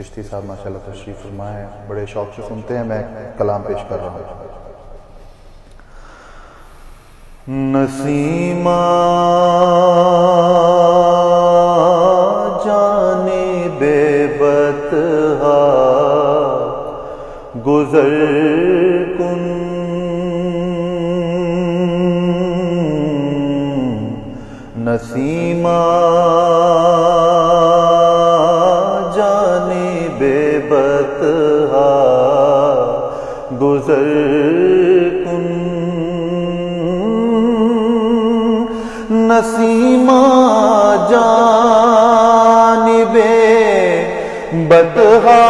چشتی صاحب ماشاءاللہ تشریف فرما ہے، بڑے شوق سے سنتے ہیں، میں کلام پیش کر رہا ہوں۔ نسیمہ جانب بطحا گزر کن، نسیمہ جانب بطحا گزر کن، نسیمہ جانب بطحا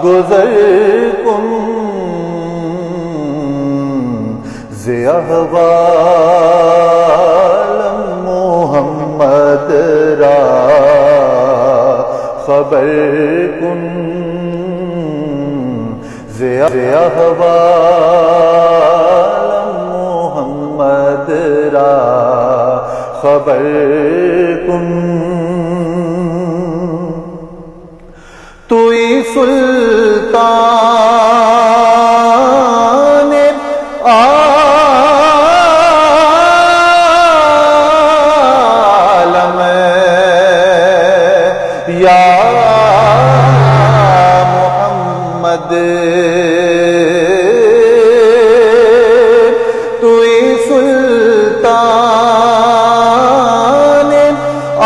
گزر کن، ز احوال محمد را خبر کن، ز احوال محمد را خبر کن، توئی سلطان عالم یا محمد، توئی سلطان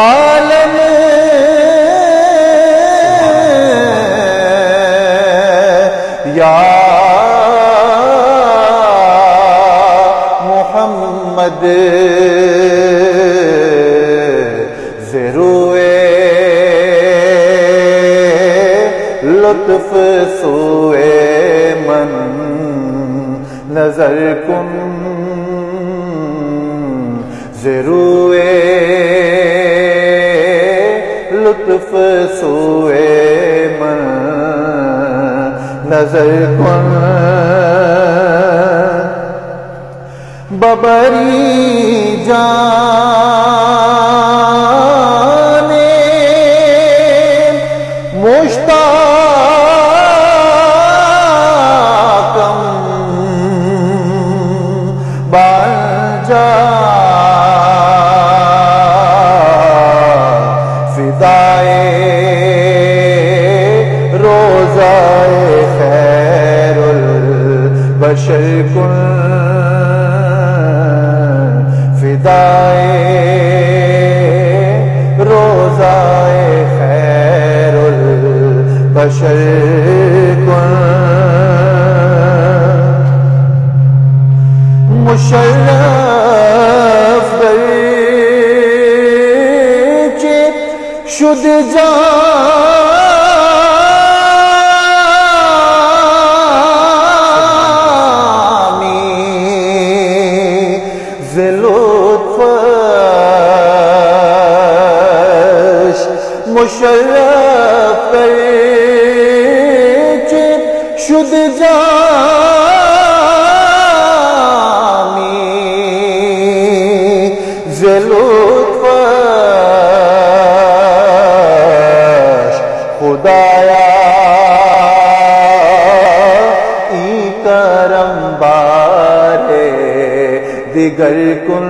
عالم یا محمد، ضروے لطف سوئے من نظر کن، ضروے لطف سوئے من نظر کن، ببری جان مشتاقم بانجا فدائے روزائے خیر البشر کن، فدائے روزائے خیر البشر کن، مشرف گرچہ شد جامی ز لطفش، مشرف گرچہ شد جامی ز لطفش، خدایا ای کرم بارے دیگر کن،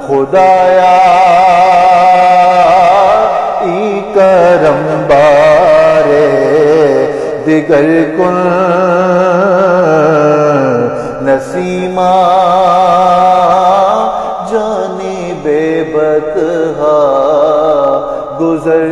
خدایا ای کرم بارے دیگر کن، نسیمہ جانب بطحا گزر